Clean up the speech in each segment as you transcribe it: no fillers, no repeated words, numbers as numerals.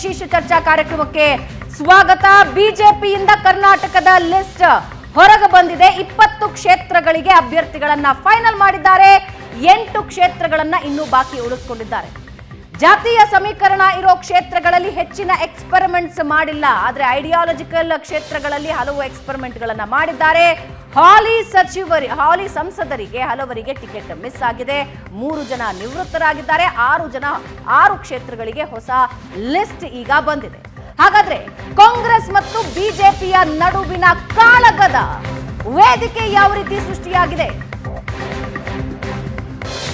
ವಿಶೇಷ ಚರ್ಚಾ ಕಾರ್ಯಕ್ರಮಕ್ಕೆ ಸ್ವಾಗತ. ಬಿಜೆಪಿಯಿಂದ ಕರ್ನಾಟಕದ ಲಿಸ್ಟ್ ಹೊರಗೆ ಬಂದಿದೆ. 20 ಕ್ಷೇತ್ರಗಳಿಗೆ ಅಭ್ಯರ್ಥಿಗಳನ್ನ ಫೈನಲ್ ಮಾಡಿದ್ದಾರೆ. 8 ಕ್ಷೇತ್ರಗಳನ್ನ ಇನ್ನೂ ಬಾಕಿ ಉಳಿಸಿಕೊಂಡಿದ್ದಾರೆ. ಜಾತಿಯ ಸಮೀಕರಣ ಇರೋ ಕ್ಷೇತ್ರಗಳಲ್ಲಿ ಹೆಚ್ಚಿನ ಎಕ್ಸ್ಪೆರಿಮೆಂಟ್ಸ್ ಮಾಡಿಲ್ಲ, ಆದ್ರೆ ಐಡಿಯಾಲಜಿಕಲ್ ಕ್ಷೇತ್ರಗಳಲ್ಲಿ ಹಲವು ಎಕ್ಸ್ಪೆರಿಮೆಂಟ್ಗಳನ್ನ ಮಾಡಿದ್ದಾರೆ. ಹಾಲಿ ಸಂಸದರಿಗೆ ಹಲವರಿಗೆ ಟಿಕೆಟ್ ಮಿಸ್ ಆಗಿದೆ. 3 ಜನ ನಿವೃತ್ತರಾಗಿದ್ದಾರೆ. 6 ಕ್ಷೇತ್ರಗಳಿಗೆ ಹೊಸ ಲಿಸ್ಟ್ ಈಗ ಬಂದಿದೆ. ಹಾಗಾದ್ರೆ ಕಾಂಗ್ರೆಸ್ ಮತ್ತು ಬಿಜೆಪಿಯ ನಡುವಿನ ಕಾಳಗದ ವೇದಿಕೆ ಯಾವ ರೀತಿ ಸೃಷ್ಟಿಯಾಗಿದೆ?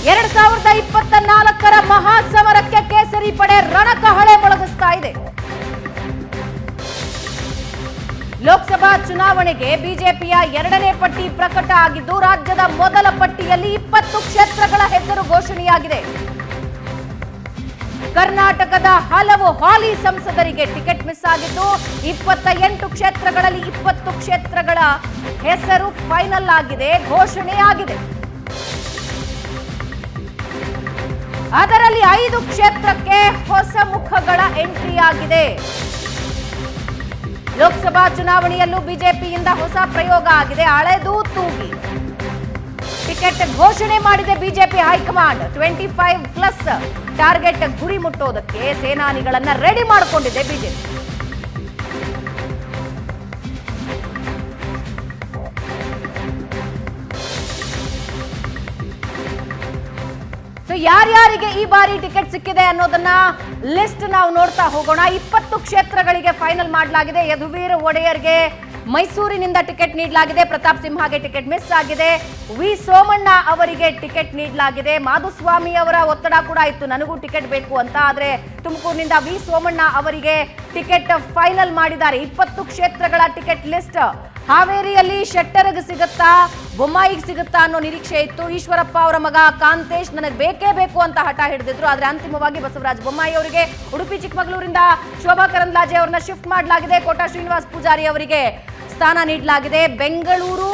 2024ರ ಮಹಾಸಮರಕ್ಕೆ ಕೇಸರಿ ಪಡೆ ರಣಕಹಳೆ ಮೊಳಗಿಸ್ತಾ ಇದೆ. ಲೋಕಸಭಾ ಚುನಾವಣೆಗೆ ಬಿಜೆಪಿಯ 2ನೇ ಪಟ್ಟಿ ಪ್ರಕಟ ಆಗಿದ್ದು, ರಾಜ್ಯದ ಮೊದಲ ಪಟ್ಟಿಯಲ್ಲಿ 20 ಕ್ಷೇತ್ರಗಳ ಹೆಸರು ಘೋಷಣೆಯಾಗಿದೆ. ಕರ್ನಾಟಕದ ಹಲವು ಹಾಲಿ ಸಂಸದರಿಗೆ ಟಿಕೆಟ್ ಮಿಸ್ ಆಗಿದ್ದು, 28 ಕ್ಷೇತ್ರಗಳಲ್ಲಿ 20 ಕ್ಷೇತ್ರಗಳ ಹೆಸರು ಫೈನಲ್ ಆಗಿದೆ, ಘೋಷಣೆಯಾಗಿದೆ. ಅದರಲ್ಲಿ 5 ಕ್ಷೇತ್ರಕ್ಕೆ ಹೊಸ ಮುಖಗಳ ಎಂಟ್ರಿ ಆಗಿದೆ. ಲೋಕಸಭಾ ಚುನಾವಣೆಯಲ್ಲೂ ಬಿಜೆಪಿಯಿಂದ ಹೊಸ ಪ್ರಯೋಗ ಆಗಿದೆ. ಹಳೆದು ತೂಗಿ ಟಿಕೆಟ್ ಘೋಷಣೆ ಮಾಡಿದೆ ಬಿಜೆಪಿ ಹೈಕಮಾಂಡ್. 25+ ಟಾರ್ಗೆಟ್ ಗುರಿ ಮುಟ್ಟೋದಕ್ಕೆ ಸೇನಾನಿಗಳನ್ನ ರೆಡಿ ಮಾಡಿಕೊಂಡಿದೆ ಬಿಜೆಪಿ. ಯಾರ್ಯಾರಿಗೆ ಈ ಬಾರಿ ಟಿಕೆಟ್ ಸಿಕ್ಕಿದೆ ಅನ್ನೋದನ್ನ ಲಿಸ್ಟ್ ನಾವು ನೋಡ್ತಾ ಹೋಗೋಣ. 20 ಕ್ಷೇತ್ರಗಳಿಗೆ ಫೈನಲ್ ಮಾಡಲಾಗಿದೆ. ಯದುವೀರ್ ಒಡೆಯರ್ಗೆ ಮೈಸೂರಿನಿಂದ ಟಿಕೆಟ್ ನೀಡಲಾಗಿದೆ. ಪ್ರತಾಪ್ ಸಿಂಹಗೆ ಟಿಕೆಟ್ ಮಿಸ್ ಆಗಿದೆ. ವಿ ಸೋಮಣ್ಣ ಅವರಿಗೆ ಟಿಕೆಟ್ ನೀಡಲಾಗಿದೆ. ಮಾಧುಸ್ವಾಮಿ ಅವರ ಒತ್ತಡ ಕೂಡ ಇತ್ತು, ನನಗೂ ಟಿಕೆಟ್ ಬೇಕು ಅಂತ. ಆದ್ರೆ ತುಮಕೂರಿನಿಂದ ವಿ ಸೋಮಣ್ಣ ಅವರಿಗೆ ಟಿಕೆಟ್ ಫೈನಲ್ ಮಾಡಿದ್ದಾರೆ. 20 ಕ್ಷೇತ್ರಗಳ ಟಿಕೆಟ್ ಲಿಸ್ಟ್. ಹಾವೇರಿಯಲ್ಲಿ ಶೆಟ್ಟರ್ಗೆ ಸಿಗುತ್ತಾ, ಬೊಮ್ಮಾಯಿಗೆ ಸಿಗುತ್ತಾ ಅನ್ನೋ ನಿರೀಕ್ಷೆ ಇತ್ತು. ಈಶ್ವರಪ್ಪ ಅವರ ಮಗ ಕಾಂತೇಶ್ ನನಗೆ ಬೇಕೇ ಬೇಕು ಅಂತ ಹಠ ಹಿಡಿದಿದ್ರು. ಆದ್ರೆ ಅಂತಿಮವಾಗಿ ಬಸವರಾಜ ಬೊಮ್ಮಾಯಿ ಅವರಿಗೆ, ಉಡುಪಿ ಚಿಕ್ಕಮಗಳೂರಿಂದ ಶೋಭಾ ಕರಂದ್ಲಾಜೆ ಅವರನ್ನ ಶಿಫ್ಟ್ ಮಾಡಲಾಗಿದೆ. ಕೋಟಾ ಶ್ರೀನಿವಾಸ್ ಪೂಜಾರಿ ಅವರಿಗೆ ಸ್ಥಾನ ನೀಡಲಾಗಿದೆ. ಬೆಂಗಳೂರು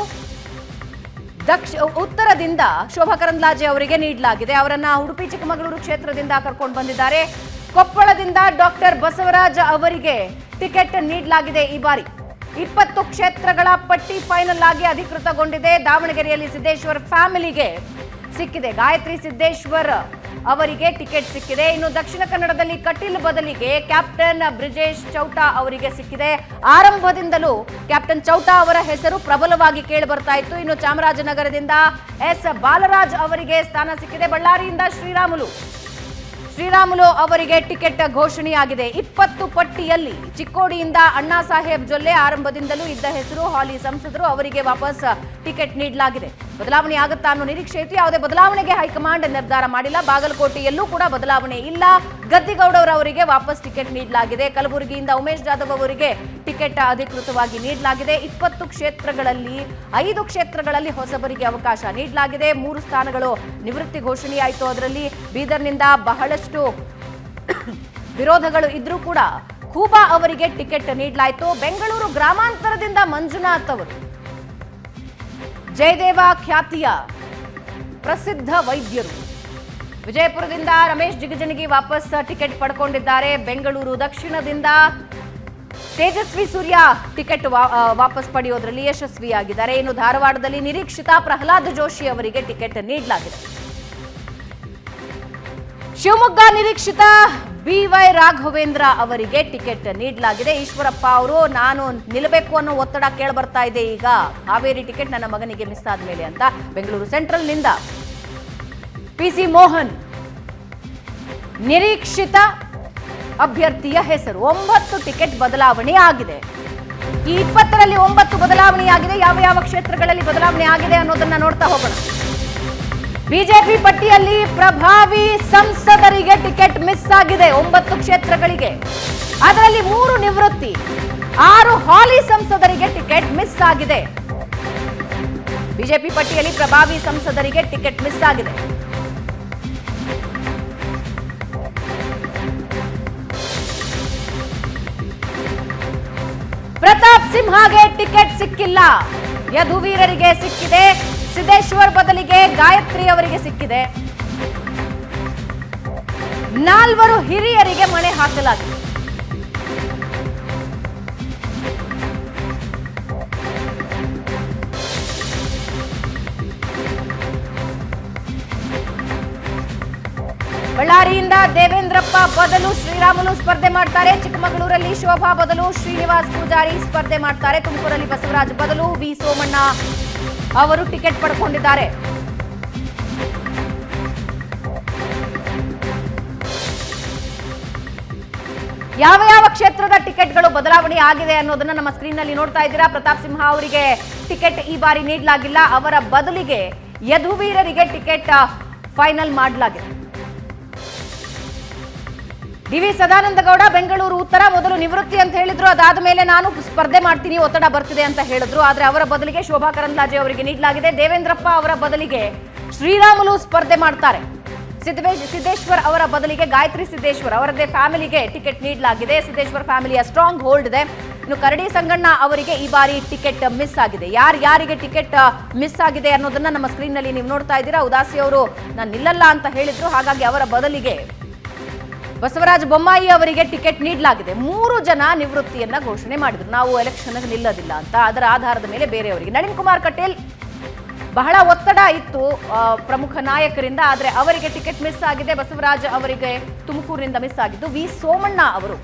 ಉತ್ತರದಿಂದ ಶೋಭಾ ಕರಂದ್ಲಾಜೆ ಅವರಿಗೆ ನೀಡಲಾಗಿದೆ. ಅವರನ್ನ ಉಡುಪಿ ಚಿಕ್ಕಮಗಳೂರು ಕ್ಷೇತ್ರದಿಂದ ಕರ್ಕೊಂಡು ಬಂದಿದ್ದಾರೆ. ಕೊಪ್ಪಳದಿಂದ ಡಾಕ್ಟರ್ ಬಸವರಾಜ ಅವರಿಗೆ ಟಿಕೆಟ್ ನೀಡಲಾಗಿದೆ. ಈ ಬಾರಿ 20 ಕ್ಷೇತ್ರಗಳ ಪಟ್ಟಿ ಫೈನಲ್ ಆಗಿ ಅಧಿಕೃತಗೊಂಡಿದೆ. ದಾವಣಗೆರೆಯಲ್ಲಿ ಸಿದ್ದೇಶ್ವರ್ ಫ್ಯಾಮಿಲಿಗೆ ಸಿಕ್ಕಿದೆ. ಗಾಯತ್ರಿ ಸಿದ್ದೇಶ್ವರ್ ಅವರಿಗೆ ಟಿಕೆಟ್ ಸಿಕ್ಕಿದೆ. ಇನ್ನು ದಕ್ಷಿಣ ಕನ್ನಡದಲ್ಲಿ ಕಟೀಲ್ ಬದಲಿಗೆ ಕ್ಯಾಪ್ಟನ್ ಬ್ರಿಜೇಶ್ ಚೌಟಾ ಅವರಿಗೆ ಸಿಕ್ಕಿದೆ. ಆರಂಭದಿಂದಲೂ ಕ್ಯಾಪ್ಟನ್ ಚೌಟಾ ಅವರ ಹೆಸರು ಪ್ರಬಲವಾಗಿ ಕೇಳಿ ಬರ್ತಾ ಇತ್ತು. ಇನ್ನು ಚಾಮರಾಜನಗರದಿಂದ ಎಸ್ ಬಾಲರಾಜ್ ಅವರಿಗೆ ಸ್ಥಾನ ಸಿಕ್ಕಿದೆ. ಬಳ್ಳಾರಿಯಿಂದ ಶ್ರೀರಾಮುಲು ಅವರಿಗೆ ಟಿಕೆಟ್ ಘೋಷಣೆಯಾಗಿದೆ. 20 ಪಟ್ಟಿಯಲ್ಲಿ ಚಿಕ್ಕೋಡಿಯಿಂದ ಅಣ್ಣಾ ಸಾಹೇಬ್ ಜೊಲ್ಲೆ ಆರಂಭದಿಂದಲೂ ಇದ್ದ ಹೆಸರು. ಹಾಲಿ ಸಂಸದರು ಅವರಿಗೆ ವಾಪಸ್ ಟಿಕೆಟ್ ನೀಡಲಾಗಿದೆ. ಬದಲಾವಣೆ ಆಗುತ್ತಾ ಅನ್ನೋ ನಿರೀಕ್ಷೆ ಇತ್ತು. ಯಾವುದೇ ಬದಲಾವಣೆಗೆ ಹೈಕಮಾಂಡ್ ನಿರ್ಧಾರ ಮಾಡಿಲ್ಲ. ಬಾಗಲಕೋಟೆಯಲ್ಲೂ ಕೂಡ ಬದಲಾವಣೆ ಇಲ್ಲ. ಗದ್ದಿಗೌಡರವರಿಗೆ ವಾಪಸ್ ಟಿಕೆಟ್ ನೀಡಲಾಗಿದೆ. ಕಲಬುರಗಿಯಿಂದ ಉಮೇಶ್ ಜಾಧವ್ ಅವರಿಗೆ ಟಿಕೆಟ್ ಅಧಿಕೃತವಾಗಿ ನೀಡಲಾಗಿದೆ. 20 ಕ್ಷೇತ್ರಗಳಲ್ಲಿ 5 ಕ್ಷೇತ್ರಗಳಲ್ಲಿ ಹೊಸಬರಿಗೆ ಅವಕಾಶ ನೀಡಲಾಗಿದೆ. 3 ಸ್ಥಾನಗಳು ನಿವೃತ್ತಿ ಘೋಷಣೆಯಾಯಿತು. ಅದರಲ್ಲಿ ಬೀದರ್ನಿಂದ ಬಹಳಷ್ಟು ವಿರೋಧಗಳು ಇದ್ರೂ ಕೂಡ ಖೂಬಾ ಅವರಿಗೆ ಟಿಕೆಟ್ ನೀಡಲಾಯಿತು. ಬೆಂಗಳೂರು ಗ್ರಾಮಾಂತರದಿಂದ ಮಂಜುನಾಥ್ ಅವರು, ಜಯದೇವ ಖ್ಯಾತಿಯ ಪ್ರಸಿದ್ಧ ವೈದ್ಯರು. ವಿಜಯಪುರದಿಂದ ರಮೇಶ್ ಜಿಗಜಿಣಗಿ ವಾಪಸ್ ಟಿಕೆಟ್ ಪಡ್ಕೊಂಡಿದ್ದಾರೆ. ಬೆಂಗಳೂರು ದಕ್ಷಿಣದಿಂದ ತೇಜಸ್ವಿ ಸೂರ್ಯ ಟಿಕೆಟ್ ವಾಪಸ್ ಪಡೆಯೋದ್ರಲ್ಲಿ ಯಶಸ್ವಿಯಾಗಿದ್ದಾರೆ. ಇನ್ನು ಧಾರವಾಡದಲ್ಲಿ ನಿರೀಕ್ಷಿತ ಪ್ರಹ್ಲಾದ್ ಜೋಶಿ ಅವರಿಗೆ ಟಿಕೆಟ್ ನೀಡಲಾಗಿದೆ. ಶಿವಮೊಗ್ಗ ನಿರೀಕ್ಷಿತ BY ರಾಘವೇಂದ್ರ ಅವರಿಗೆ ಟಿಕೆಟ್ ನೀಡಲಾಗಿದೆ. ಈಶ್ವರಪ್ಪ ಅವರು, ನಾನು ನಿಲ್ಲಬೇಕು ಅನ್ನೋ ಒತ್ತಡ ಕೇಳಿ ಬರ್ತಾ ಇದೆ ಈಗ, ಹಾವೇರಿ ಟಿಕೆಟ್ ನನ್ನ ಮಗನಿಗೆ ಮಿಸ್ ಆದ್ಮೇಲೆ ಅಂತ. ಬೆಂಗಳೂರು ಸೆಂಟ್ರಲ್ನಿಂದ PC ಮೋಹನ್ ನಿರೀಕ್ಷಿತ ಅಭ್ಯರ್ಥಿಯ ಹೆಸರು. 9 ಟಿಕೆಟ್ ಬದಲಾವಣೆ ಆಗಿದೆ. ಈ 20ರಲ್ಲಿ 9 ಬದಲಾವಣೆಯಾಗಿದೆ. ಯಾವ ಕ್ಷೇತ್ರಗಳಲ್ಲಿ ಬದಲಾವಣೆ ಆಗಿದೆ ಅನ್ನೋದನ್ನ ನೋಡ್ತಾ ಹೋಗೋಣ. ಬಿಜೆಪಿ ಪಟ್ಟಿಯಲ್ಲಿ ಪ್ರಭಾವಿ ಸಂಸದರಿಗೆ ಟಿಕೆಟ್ ಮಿಸ್ ಆಗಿದೆ 9 ಕ್ಷೇತ್ರಗಳಿಗೆ. ಅದರಲ್ಲಿ 3 ನಿವೃತ್ತಿ, 6 ಹಾಲಿ ಸಂಸದರಿಗೆ ಟಿಕೆಟ್ ಮಿಸ್ ಆಗಿದೆ. ಬಿಜೆಪಿ ಪಟ್ಟಿಯಲ್ಲಿ ಪ್ರಭಾವಿ ಸಂಸದರಿಗೆ ಟಿಕೆಟ್ ಮಿಸ್ ಆಗಿದೆ. ಪ್ರತಾಪ್ ಸಿಂಹಗೆ ಟಿಕೆಟ್ ಸಿಕ್ಕಿಲ್ಲ. ಯದುವೀರರಿಗೆ ಸಿಕ್ಕಿದೆ. ಸಿದ್ದೇಶ್ವರ್ ಬದಲಿಗೆ ಗಾಯತ್ರಿ ಅವರಿಗೆ ಸಿಕ್ಕಿದೆ. 4 ಹಿರಿಯರಿಗೆ ಮಣೆ ಹಾಕಲಾಗಿದೆ. ಬಳ್ಳಾರಿಯಿಂದ ದೇವೇಂದ್ರಪ್ಪ ಬದಲು ಶ್ರೀರಾಮುಲು ಸ್ಪರ್ಧೆ ಮಾಡ್ತಾರೆ. ಚಿಕ್ಕಮಗಳೂರಲ್ಲಿ ಶೋಭಾ ಬದಲು ಶ್ರೀನಿವಾಸ್ ಪೂಜಾರಿ ಸ್ಪರ್ಧೆ ಮಾಡ್ತಾರೆ. ತುಮಕೂರಲ್ಲಿ ಬಸವರಾಜ್ ಬದಲು ವಿ ಸೋಮಣ್ಣ ಅವರು ಟಿಕೆಟ್ ಪಡ್ಕೊಂಡಿದ್ದಾರೆ. ಯಾವ ಯಾವ ಕ್ಷೇತ್ರದ ಟಿಕೆಟ್ಗಳು ಬದಲಾವಣೆ ಆಗಿದೆ ಅನ್ನೋದನ್ನ ನಮ್ಮ ಸ್ಕ್ರೀನ್ ನಲ್ಲಿ ನೋಡ್ತಾ ಇದ್ದೀರಾ. ಪ್ರತಾಪ್ ಸಿಂಹ ಅವರಿಗೆ ಟಿಕೆಟ್ ಈ ಬಾರಿ ನೀಡಲಾಗಿಲ್ಲ. ಅವರ ಬದಲಿಗೆ ಯದುವೀರರಿಗೆ ಟಿಕೆಟ್ ಫೈನಲ್ ಮಾಡಲಾಗಿದೆ. ಡಿ.ವಿ. ಸದಾನಂದಗೌಡ ಬೆಂಗಳೂರು ಉತ್ತರ ಮೊದಲು ನಿವೃತ್ತಿ ಅಂತ ಹೇಳಿದ್ರು. ಅದಾದ ಮೇಲೆ ನಾನು ಸ್ಪರ್ಧೆ ಮಾಡ್ತೀನಿ, ಒತ್ತಡ ಬರ್ತಿದೆ ಅಂತ ಹೇಳಿದ್ರು. ಆದ್ರೆ ಅವರ ಬದಲಿಗೆ ಶೋಭಾ ಕರಂದ್ಲಾಜೆ ಅವರಿಗೆ ನೀಡಲಾಗಿದೆ. ದೇವೇಂದ್ರಪ್ಪ ಅವರ ಬದಲಿಗೆ ಶ್ರೀರಾಮುಲು ಸ್ಪರ್ಧೆ ಮಾಡ್ತಾರೆ. ಸಿದ್ದೇಶ್ವರ್ ಅವರ ಬದಲಿಗೆ ಗಾಯತ್ರಿ ಸಿದ್ದೇಶ್ವರ್ ಅವರದ್ದೇ ಫ್ಯಾಮಿಲಿಗೆ ಟಿಕೆಟ್ ನೀಡಲಾಗಿದೆ. ಸಿದ್ದೇಶ್ವರ್ ಫ್ಯಾಮಿಲಿಯ ಸ್ಟ್ರಾಂಗ್ ಹೋಲ್ಡ್ ಇದೆ. ಇನ್ನು ಕರಡಿ ಸಂಗಣ್ಣ ಅವರಿಗೆ ಈ ಬಾರಿ ಟಿಕೆಟ್ ಮಿಸ್ ಆಗಿದೆ. ಯಾರಿಗೆ ಟಿಕೆಟ್ ಮಿಸ್ ಆಗಿದೆ ಅನ್ನೋದನ್ನ ನಮ್ಮ ಸ್ಕ್ರೀನ್ ನಲ್ಲಿ ನೀವು ನೋಡ್ತಾ ಇದ್ದೀರಾ. ಉದಾಸಿ ಅವರು ನಾನು ನಿಲ್ಲಲ್ಲ ಅಂತ ಹೇಳಿದ್ರು. ಹಾಗಾಗಿ ಅವರ ಬದಲಿಗೆ ಬಸವರಾಜ ಬೊಮ್ಮಾಯಿ ಅವರಿಗೆ ಟಿಕೆಟ್ ನೀಡಲಾಗಿದೆ. 3 ಜನ ನಿವೃತ್ತಿಯನ್ನ ಘೋಷಣೆ ಮಾಡಿದ್ರು. ನಾವು ಎಲೆಕ್ಷನ್ ನಿಲ್ಲೋದಿಲ್ಲ ಅಂತ. ಅದರ ಆಧಾರದ ಮೇಲೆ ಬೇರೆಯವರಿಗೆ ನಳಿನ್ ಕುಮಾರ್ ಕಟೀಲ್ ಬಹಳ ಒತ್ತಡ ಇತ್ತು ಪ್ರಮುಖ ನಾಯಕರಿಂದ. ಆದರೆ ಅವರಿಗೆ ಟಿಕೆಟ್ ಮಿಸ್ ಆಗಿದೆ. ಬಸವರಾಜ್ ಅವರಿಗೆ ತುಮಕೂರಿನಿಂದ ಮಿಸ್ ಆಗಿದ್ದು. ವಿ ಸೋಮಣ್ಣ ಅವರು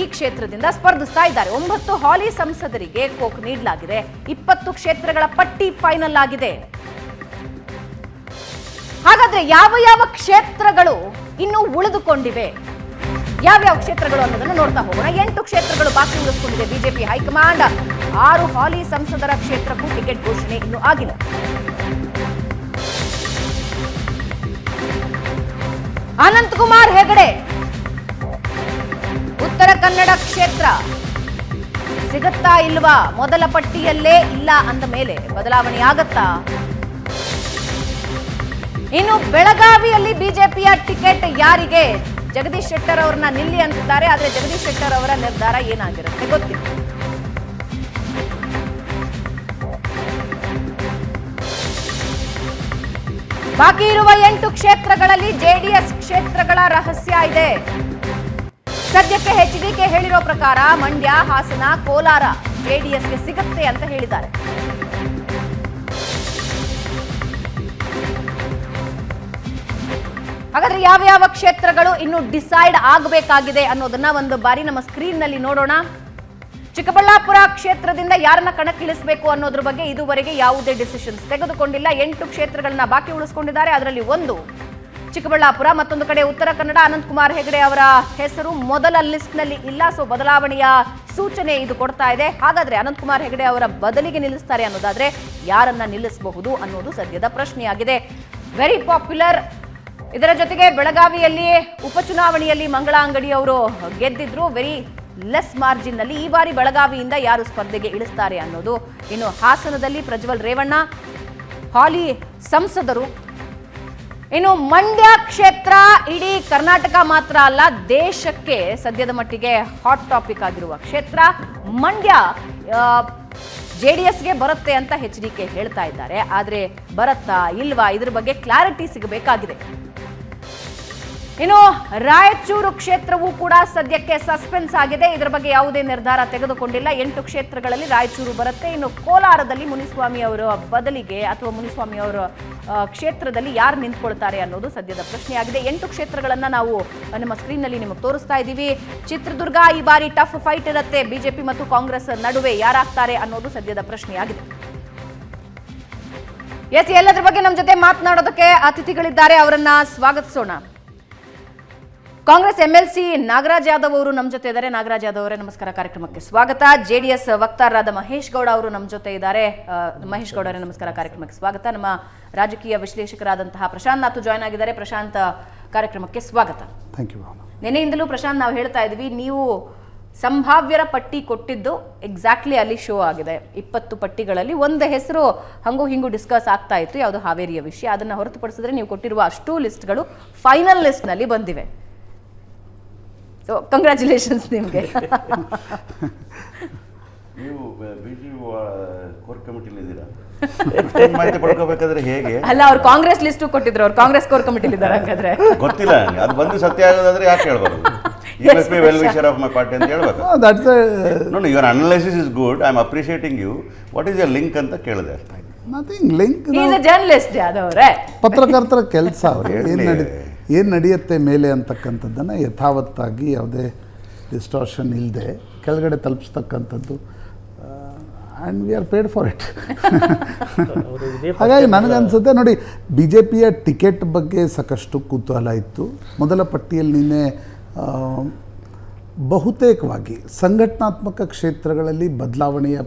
ಈ ಕ್ಷೇತ್ರದಿಂದ ಸ್ಪರ್ಧಿಸ್ತಾ ಇದ್ದಾರೆ. 9 ಹಾಲಿ ಸಂಸದರಿಗೆ ಕೋಕ್ ನೀಡಲಾಗಿದೆ. 20 ಕ್ಷೇತ್ರಗಳ ಪಟ್ಟಿ ಫೈನಲ್ ಆಗಿದೆ. ಹಾಗಾದ್ರೆ ಯಾವ ಯಾವ ಕ್ಷೇತ್ರಗಳು ಇನ್ನೂ ಉಳಿದುಕೊಂಡಿವೆ, ಯಾವ್ಯಾವ ಕ್ಷೇತ್ರಗಳು ಅನ್ನೋದನ್ನು ನೋಡ್ತಾ ಹೋಗೋಣ. 8 ಕ್ಷೇತ್ರಗಳು ಬಾಕಿ ಉಳಿಸಿಕೊಂಡಿದೆ ಬಿಜೆಪಿ ಹೈಕಮಾಂಡ್. 6 ಹಾಲಿ ಸಂಸದರ ಕ್ಷೇತ್ರಕ್ಕೂ ಟಿಕೆಟ್ ಘೋಷಣೆ ಇನ್ನೂ ಆಗಿಲ್ಲ. ಅನಂತಕುಮಾರ್ ಹೆಗಡೆ ಉತ್ತರ ಕನ್ನಡ ಕ್ಷೇತ್ರ ಸಿಗುತ್ತಾ ಇಲ್ವಾ? ಮೊದಲ ಪಟ್ಟಿಯಲ್ಲೇ ಇಲ್ಲ ಅಂದ ಮೇಲೆ ಬದಲಾವಣೆ ಆಗತ್ತಾ? ಇನ್ನು ಬೆಳಗಾವಿಯಲ್ಲಿ ಬಿಜೆಪಿಯ ಟಿಕೆಟ್ ಯಾರಿಗೆ? ಜಗದೀಶ್ ಶೆಟ್ಟರ್ ಅವರನ್ನ ನಿಲ್ಲಿ ಅಂತಿದ್ದಾರೆ. ಆದರೆ ಜಗದೀಶ್ ಶೆಟ್ಟರ್ ಅವರ ನಿರ್ಧಾರ ಏನಾಗಿರುತ್ತೆ ಗೊತ್ತಿಲ್ಲ. ಬಾಕಿ ಇರುವ 8 ಕ್ಷೇತ್ರಗಳಲ್ಲಿ ಜೆಡಿಎಸ್ ಕ್ಷೇತ್ರಗಳ ರಹಸ್ಯ ಇದೆ. ಸದ್ಯಕ್ಕೆ ಎಚ್ಡಿಕೆ ಹೇಳಿರೋ ಪ್ರಕಾರ ಮಂಡ್ಯ, ಹಾಸನ, ಕೋಲಾರ ಜೆಡಿಎಸ್ಗೆ ಸಿಗುತ್ತೆ ಅಂತ ಹೇಳಿದ್ದಾರೆ. ಹಾಗಾದ್ರೆ ಯಾವ ಕ್ಷೇತ್ರಗಳು ಇನ್ನು ಡಿಸೈಡ್ ಆಗಬೇಕಾಗಿದೆ ಅನ್ನೋದನ್ನ ಒಂದು ಬಾರಿ ನಮ್ಮ ಸ್ಕ್ರೀನ್ ನಲ್ಲಿ ನೋಡೋಣ. ಚಿಕ್ಕಬಳ್ಳಾಪುರ ಕ್ಷೇತ್ರದಿಂದ ಯಾರನ್ನ ಕಣಕ್ಕಿಳಿಸಬೇಕು ಅನ್ನೋದ್ರ ಬಗ್ಗೆ ಇದುವರೆಗೆ ಯಾವುದೇ ಡಿಸಿಷನ್ಸ್ ತೆಗೆದುಕೊಂಡಿಲ್ಲ. 8 ಕ್ಷೇತ್ರಗಳನ್ನ ಬಾಕಿ ಉಳಿಸಿಕೊಂಡಿದ್ದಾರೆ. ಅದರಲ್ಲಿ ಒಂದು ಚಿಕ್ಕಬಳ್ಳಾಪುರ, ಮತ್ತೊಂದು ಕಡೆ ಉತ್ತರ ಕನ್ನಡ. ಅನಂತಕುಮಾರ್ ಹೆಗಡೆ ಅವರ ಹೆಸರು ಮೊದಲ ಲಿಸ್ಟ್ ನಲ್ಲಿ ಇಲ್ಲ. ಸೊ ಬದಲಾವಣೆಯ ಸೂಚನೆ ಇದು ಕೊಡ್ತಾ ಇದೆ. ಹಾಗಾದ್ರೆ ಅನಂತಕುಮಾರ್ ಹೆಗಡೆ ಅವರ ಬದಲಿಗೆ ನಿಲ್ಲಿಸ್ತಾರೆ ಅನ್ನೋದಾದ್ರೆ ಯಾರನ್ನ ನಿಲ್ಲಿಸಬಹುದು ಅನ್ನೋದು ಸದ್ಯದ ಪ್ರಶ್ನೆಯಾಗಿದೆ. Very popular. ಇದರ ಜೊತೆಗೆ ಬೆಳಗಾವಿಯಲ್ಲಿ ಉಪಚುನಾವಣೆಯಲ್ಲಿ ಮಂಗಳಾ ಅಂಗಡಿ ಅವರು ಗೆದ್ದಿದ್ರು ವೆರಿ ಲೆಸ್ ಮಾರ್ಜಿನ್ ನಲ್ಲಿ. ಈ ಬಾರಿ ಬೆಳಗಾವಿಯಿಂದ ಯಾರು ಸ್ಪರ್ಧೆಗೆ ಇಳಿಸ್ತಾರೆ ಅನ್ನೋದು. ಇನ್ನು ಹಾಸನದಲ್ಲಿ ಪ್ರಜ್ವಲ್ ರೇವಣ್ಣ ಹಾಲಿ ಸಂಸದರು. ಇನ್ನು ಮಂಡ್ಯ ಕ್ಷೇತ್ರ ಇಡೀ ಕರ್ನಾಟಕ ಮಾತ್ರ ಅಲ್ಲ, ದೇಶಕ್ಕೆ ಸದ್ಯದ ಮಟ್ಟಿಗೆ ಹಾಟ್ ಟಾಪಿಕ್ ಆಗಿರುವ ಕ್ಷೇತ್ರ ಮಂಡ್ಯ. ಜೆಡಿಎಸ್ಗೆ ಬರುತ್ತೆ ಅಂತ ಎಚ್ಡಿಕೆ ಹೇಳ್ತಾ ಇದ್ದಾರೆ. ಆದರೆ ಬರುತ್ತಾ ಇಲ್ವಾ ಇದ್ರ ಬಗ್ಗೆ ಕ್ಲಾರಿಟಿ ಸಿಗಬೇಕಾಗಿದೆ. ಇನ್ನು ರಾಯಚೂರು ಕ್ಷೇತ್ರವೂ ಕೂಡ ಸದ್ಯಕ್ಕೆ ಸಸ್ಪೆನ್ಸ್ ಆಗಿದೆ. ಇದರ ಬಗ್ಗೆ ಯಾವುದೇ ನಿರ್ಧಾರ ತೆಗೆದುಕೊಂಡಿಲ್ಲ. 8 ಕ್ಷೇತ್ರಗಳಲ್ಲಿ ರಾಯಚೂರು ಬರುತ್ತೆ. ಇನ್ನು ಕೋಲಾರದಲ್ಲಿ ಮುನಿಸ್ವಾಮಿ ಅವರ ಬದಲಿಗೆ ಅಥವಾ ಮುನಿಸ್ವಾಮಿ ಅವರ ಕ್ಷೇತ್ರದಲ್ಲಿ ಯಾರು ನಿಂತ್ಕೊಳ್ತಾರೆ ಅನ್ನೋದು ಸದ್ಯದ ಪ್ರಶ್ನೆಯಾಗಿದೆ. 8 ಕ್ಷೇತ್ರಗಳನ್ನ ನಾವು ನಮ್ಮ ಸ್ಕ್ರೀನ್ ನಲ್ಲಿ ನಿಮಗೆ ತೋರಿಸ್ತಾ ಇದ್ದೀವಿ. ಚಿತ್ರದುರ್ಗ ಈ ಬಾರಿ ಟಫ್ ಫೈಟ್ ಇರುತ್ತೆ. ಬಿಜೆಪಿ ಮತ್ತು ಕಾಂಗ್ರೆಸ್ ನಡುವೆ ಯಾರಾಗ್ತಾರೆ ಅನ್ನೋದು ಸದ್ಯದ ಪ್ರಶ್ನೆಯಾಗಿದೆ. ಎಸ್, ಎಲ್ಲದರ ಬಗ್ಗೆ ನಮ್ಮ ಜೊತೆ ಮಾತನಾಡೋದಕ್ಕೆ ಅತಿಥಿಗಳಿದ್ದಾರೆ. ಅವರನ್ನ ಸ್ವಾಗತಿಸೋಣ. ಕಾಂಗ್ರೆಸ್ ಎಂಎಲ್ಸಿ ನಾಗರಾಜ್ ಯಾದವ್ ಅವರು ನಮ್ಮ ಜೊತೆ ಇದ್ದಾರೆ. ನಾಗರಾಜ್ ಯಾದವ್ ಅವರೇ, ನಮಸ್ಕಾರ, ಕಾರ್ಯಕ್ರಮಕ್ಕೆ ಸ್ವಾಗತ. ಜೆಡಿಎಸ್ ವಕ್ತಾರರಾದ ಮಹೇಶ್ ಗೌಡ ಅವರು ನಮ್ಮ ಜೊತೆ ಇದ್ದಾರೆ. ಮಹೇಶ್ ಗೌಡ ಅವರೇ, ನಮಸ್ಕಾರ, ಕಾರ್ಯಕ್ರಮಕ್ಕೆ ಸ್ವಾಗತ. ನಮ್ಮ ರಾಜಕೀಯ ವಿಶ್ಲೇಷಕರಾದಂತಹ ಪ್ರಶಾಂತ್ ನಾಥು ಜಾಯ್ನ್ ಆಗಿದ್ದಾರೆ. ಪ್ರಶಾಂತ್, ಕಾರ್ಯಕ್ರಮಕ್ಕೆ ಸ್ವಾಗತ. Thank you. ನಿನ್ನೆಯಿಂದಲೂ ಪ್ರಶಾಂತ್ ನಾವು ಹೇಳ್ತಾ ಇದ್ವಿ, ನೀವು ಸಂಭಾವ್ಯರ ಪಟ್ಟಿ ಕೊಟ್ಟಿದ್ದು ಎಕ್ಸಾಕ್ಟ್ಲಿ ಅಲ್ಲಿ ಶೋ ಆಗಿದೆ. 20 ಪಟ್ಟಿಗಳಲ್ಲಿ ಒಂದು ಹೆಸರು ಹಂಗೂ ಹಿಂಗೂ ಡಿಸ್ಕಸ್ ಆಗ್ತಾ ಇತ್ತು, ಯಾವುದು ಹಾವೇರಿಯ ವಿಷಯ. ಅದನ್ನು ಹೊರತುಪಡಿಸಿದ್ರೆ ನೀವು ಕೊಟ್ಟಿರುವ ಅಷ್ಟೂ ಲಿಸ್ಟ್ಗಳು ಫೈನಲ್ ಲಿಸ್ಟ್ನಲ್ಲಿ ಬಂದಿವೆ. ಸೊ ಕಂಗ್ರ್ಯಾಚುಲೇಷನ್ಸ್ ನಿಮಗೆ. ನೀವು ಬಿಜೆಪಿ ಕೋರ್ ಕಮಿಟಿಲಿ ಇದ್ದೀರಾ? ಮಾಹಿತಿ ಪಡ್ಕೋಬೇಕಾದ್ರೆ ಹೇಗೆ? ಅಲ್ಲ, ಅವ್ರು ಕಾಂಗ್ರೆಸ್ ಲಿಸ್ಟ್ ಕೊಟ್ಟಿದ್ರು, ಅವ್ರು ಕಾಂಗ್ರೆಸ್ ಕೋರ್ ಕಮಿಟಿಲಿ ಇದ್ದಾರೆ. ಹಾಗಾದ್ರೆ ಗೊತ್ತಿಲ್ಲ ನನಗೆ. ಅದು ಬಂದು ಸತ್ಯ ಆಗೋದಾದ್ರೆ ಯಾಕೆ ಹೇಳ್ಬಾರ್ದು? You must be well wisher of my party ಅಂತ ಹೇಳ್ಬೇಕು. ನೋಡಿ, your analysis is good, I am appreciating you. What is your link ಅಂತ ಕೇಳಿದೆ. Nothing link. Is a journalist Yadav ಅವರೇ. ಪತ್ರಕರ್ತರ ಕೆಲಸ ಅವ್ರು ಏನು ನಡೀತದೆ. ಏನು ನಡೆಯುತ್ತೆ ಮೇಲೆ ಅಂತಕ್ಕಂಥದ್ದನ್ನು ಯಥಾವತ್ತಾಗಿ ಯಾವುದೇ ಡಿಸ್ಟಾರ್ಷನ್ ಇಲ್ಲದೆ ಕೆಳಗಡೆ ತಲುಪಿಸ್ತಕ್ಕಂಥದ್ದು and we are paid for it. ಹಾಗಾಗಿ ನನಗನ್ಸುತ್ತೆ ನೋಡಿ, ಬಿ ಜೆ ಪಿಯ ಟಿಕೆಟ್ ಬಗ್ಗೆ ಸಾಕಷ್ಟು ಕುತೂಹಲ ಇತ್ತು. ಮೊದಲ ಪಟ್ಟಿಯಲ್ಲಿ ನಿನ್ನೆ ಬಹುತೇಕವಾಗಿ ಸಂಘಟನಾತ್ಮಕ ಕ್ಷೇತ್ರಗಳಲ್ಲಿ ಬದಲಾವಣೆಯ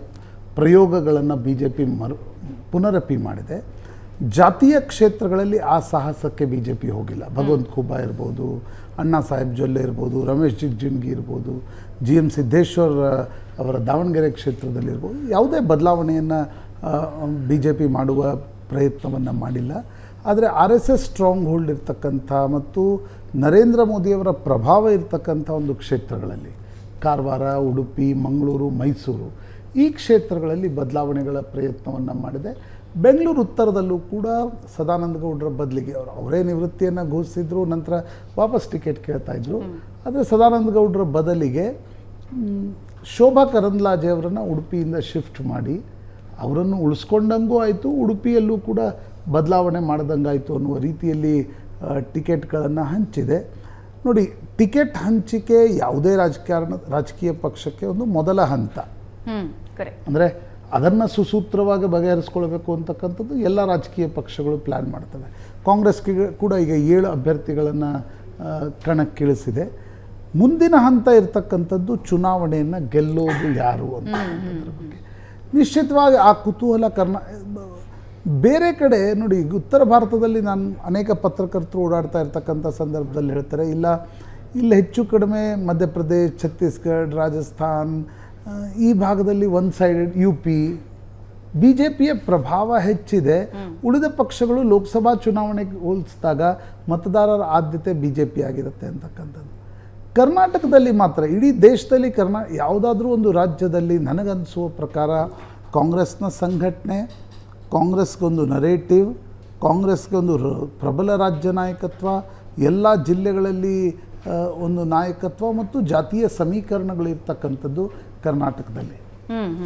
ಪ್ರಯೋಗಗಳನ್ನು ಬಿ ಜೆ ಪಿ ಪುನರಪಿ ಮಾಡಿದೆ. ಜಾತೀಯ ಕ್ಷೇತ್ರಗಳಲ್ಲಿ ಆ ಸಾಹಸಕ್ಕೆ ಬಿ ಜೆ ಪಿ ಹೋಗಿಲ್ಲ. ಭಗವಂತ ಖೂಬಾ ಇರ್ಬೋದು, ಅಣ್ಣಾ ಸಾಹೇಬ್ ಜೊಲ್ಲೆ ಇರ್ಬೋದು, ರಮೇಶ್ ಜಿಗಜಿಣಗಿ ಇರ್ಬೋದು, ಜಿ ಎಮ್ ಸಿದ್ದೇಶ್ವರ್ ಅವರ ದಾವಣಗೆರೆ ಕ್ಷೇತ್ರದಲ್ಲಿರ್ಬೋದು, ಯಾವುದೇ ಬದಲಾವಣೆಯನ್ನು ಬಿ ಜೆ ಪಿ ಮಾಡುವ ಪ್ರಯತ್ನವನ್ನು ಮಾಡಿಲ್ಲ. ಆದರೆ R S S strong hold ಇರ್ತಕ್ಕಂಥ ಮತ್ತು ನರೇಂದ್ರ ಮೋದಿಯವರ ಪ್ರಭಾವ ಇರ್ತಕ್ಕಂಥ ಒಂದು ಕ್ಷೇತ್ರಗಳಲ್ಲಿ ಕಾರವಾರ, ಉಡುಪಿ, ಮಂಗಳೂರು, ಮೈಸೂರು ಈ ಕ್ಷೇತ್ರಗಳಲ್ಲಿ ಬದಲಾವಣೆಗಳ ಪ್ರಯತ್ನವನ್ನು ಮಾಡಿದೆ. ಬೆಂಗಳೂರು ಉತ್ತರದಲ್ಲೂ ಕೂಡ ಸದಾನಂದ ಗೌಡರ ಬದಲಿಗೆ ಅವರೇ ನಿವೃತ್ತಿಯನ್ನು ಘೋಷಿಸಿದ್ರು, ನಂತರ ವಾಪಸ್ ಟಿಕೆಟ್ ಕೇಳ್ತಾಯಿದ್ರು. ಆದರೆ ಸದಾನಂದ ಗೌಡರ ಬದಲಿಗೆ ಶೋಭಾ ಕರಂದ್ಲಾಜೆ ಅವರನ್ನು ಉಡುಪಿಯಿಂದ ಶಿಫ್ಟ್ ಮಾಡಿ ಅವರನ್ನು ಉಳಿಸ್ಕೊಂಡಂಗೂ ಆಯಿತು, ಉಡುಪಿಯಲ್ಲೂ ಕೂಡ ಬದಲಾವಣೆ ಮಾಡ್ದಂಗಾಯಿತು ಅನ್ನುವ ರೀತಿಯಲ್ಲಿ ಟಿಕೆಟ್ಗಳನ್ನು ಹಂಚಿದೆ. ನೋಡಿ, ಟಿಕೆಟ್ ಹಂಚಿಕೆ ಯಾವುದೇ ರಾಜಕೀಯ ಪಕ್ಷಕ್ಕೆ ಒಂದು ಮೊದಲ ಹಂತ. ಅಂದರೆ ಅದನ್ನು ಸುಸೂತ್ರವಾಗಿ ಬಗೆಹರಿಸ್ಕೊಳ್ಬೇಕು ಅಂತಕ್ಕಂಥದ್ದು ಎಲ್ಲ ರಾಜಕೀಯ ಪಕ್ಷಗಳು ಪ್ಲ್ಯಾನ್ ಮಾಡ್ತವೆ. ಕಾಂಗ್ರೆಸ್ಗೆ ಕೂಡ ಈಗ 7 ಅಭ್ಯರ್ಥಿಗಳನ್ನು ಕಣಕ್ಕಿಳಿಸಿದೆ. ಮುಂದಿನ ಹಂತ ಇರ್ತಕ್ಕಂಥದ್ದು ಚುನಾವಣೆಯನ್ನು ಗೆಲ್ಲೋದು ಯಾರು ಅಂತಕ್ಕಂಥದ್ರ ಬಗ್ಗೆ ನಿಶ್ಚಿತವಾಗಿ ಆ ಕುತೂಹಲ ಬೇರೆ ಕಡೆ ನೋಡಿ, ಉತ್ತರ ಭಾರತದಲ್ಲಿ ನಾನು ಅನೇಕ ಪತ್ರಕರ್ತರು ಓಡಾಡ್ತಾ ಇರ್ತಕ್ಕಂಥ ಸಂದರ್ಭದಲ್ಲಿ ಹೇಳ್ತಾರೆ, ಇಲ್ಲ ಹೆಚ್ಚು ಕಡಿಮೆ ಮಧ್ಯಪ್ರದೇಶ್, ಛತ್ತೀಸ್ಗಢ, ರಾಜಸ್ಥಾನ್ ಈ ಭಾಗದಲ್ಲಿ one sided, U P B J ಪಿಯ ಪ್ರಭಾವ ಹೆಚ್ಚಿದೆ. ಉಳಿದ ಪಕ್ಷಗಳು ಲೋಕಸಭಾ ಚುನಾವಣೆಗೆ ಹೋಲಿಸಿದಾಗ ಮತದಾರರ ಆದ್ಯತೆ ಬಿ ಜೆ ಪಿ ಆಗಿರುತ್ತೆ ಅಂತಕ್ಕಂಥದ್ದು. ಕರ್ನಾಟಕದಲ್ಲಿ ಮಾತ್ರ, ಇಡೀ ದೇಶದಲ್ಲಿ ಯಾವುದಾದ್ರೂ ಒಂದು ರಾಜ್ಯದಲ್ಲಿ ನನಗನ್ನಿಸುವ ಪ್ರಕಾರ ಕಾಂಗ್ರೆಸ್ನ ಸಂಘಟನೆ, ಕಾಂಗ್ರೆಸ್ಗೊಂದು ನರೇಟಿವ್, ಕಾಂಗ್ರೆಸ್ಗೊಂದು ಪ್ರಬಲ ರಾಜ್ಯ ನಾಯಕತ್ವ, ಎಲ್ಲ ಜಿಲ್ಲೆಗಳಲ್ಲಿ ಒಂದು ನಾಯಕತ್ವ ಮತ್ತು ಜಾತೀಯ ಸಮೀಕರಣಗಳಿರ್ತಕ್ಕಂಥದ್ದು ಕರ್ನಾಟಕದಲ್ಲಿ.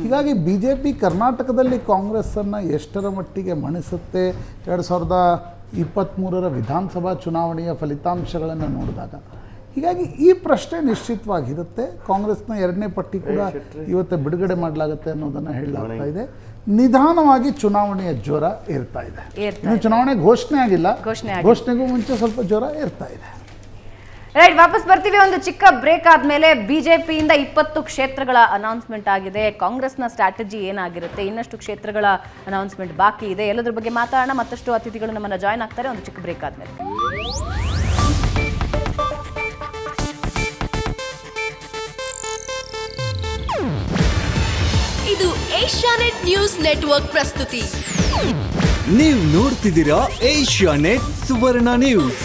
ಹೀಗಾಗಿ ಬಿ ಜೆ ಪಿ ಕರ್ನಾಟಕದಲ್ಲಿ ಕಾಂಗ್ರೆಸ್ಸನ್ನು ಎಷ್ಟರ ಮಟ್ಟಿಗೆ ಮಣಿಸುತ್ತೆ 2023 ವಿಧಾನಸಭಾ ಚುನಾವಣೆಯ ಫಲಿತಾಂಶಗಳನ್ನು ನೋಡಿದಾಗ. ಹೀಗಾಗಿ ಈ ಪ್ರಶ್ನೆ ನಿಶ್ಚಿತವಾಗಿರುತ್ತೆ. ಕಾಂಗ್ರೆಸ್ನ 2ನೇ ಪಟ್ಟಿ ಕೂಡ ಇವತ್ತು ಬಿಡುಗಡೆ ಮಾಡಲಾಗುತ್ತೆ ಅನ್ನೋದನ್ನು ಹೇಳಲಾಗ್ತಾ ಇದೆ. ನಿಧಾನವಾಗಿ ಚುನಾವಣೆಯ ಜ್ವರ ಏರ್ತಾ ಇದೆ. ಇನ್ನು ಚುನಾವಣೆ ಘೋಷಣೆ ಆಗಿಲ್ಲ, ಘೋಷಣೆಗೂ ಮುಂಚೆ ಸ್ವಲ್ಪ ಜ್ವರ ಏರ್ತಾ ಇದೆ. ರೈಟ್, ವಾಪಸ್ ಬರ್ತೀವಿ. ಒಂದು ಚಿಕ್ಕ ಬ್ರೇಕ್ ಆದಮೇಲೆ ಬಿಜೆಪಿಯಿಂದ 20 ಕ್ಷೇತ್ರಗಳ ಅನೌನ್ಸ್ಮೆಂಟ್ ಆಗಿದೆ. ಕಾಂಗ್ರೆಸ್ನ ಸ್ಟ್ರಾಟಜಿ ಏನಾಗಿರುತ್ತೆ, ಇನ್ನಷ್ಟು ಕ್ಷೇತ್ರಗಳ ಅನೌನ್ಸ್ಮೆಂಟ್ ಬಾಕಿ ಇದೆ, ಎಲ್ಲದ್ರ ಬಗ್ಗೆ ಮಾತಾಡೋಣ. ಮತ್ತಷ್ಟು ಅತಿಥಿಗಳು ನಮ್ಮನ್ನು ಜಾಯ್ನ್ ಆಗ್ತಾರೆ ಒಂದು ಚಿಕ್ಕ ಬ್ರೇಕ್ ಆದಮೇಲೆ. ಇದು ಏಷ್ಯಾನೆಟ್ ನ್ಯೂಸ್ ನೆಟ್ವರ್ಕ್ ಪ್ರಸ್ತುತಿ. ನೀವು ನೋಡ್ತಿದ್ದೀರಾ ಏಷ್ಯಾನೆಟ್ ಸುವರ್ಣ ನ್ಯೂಸ್.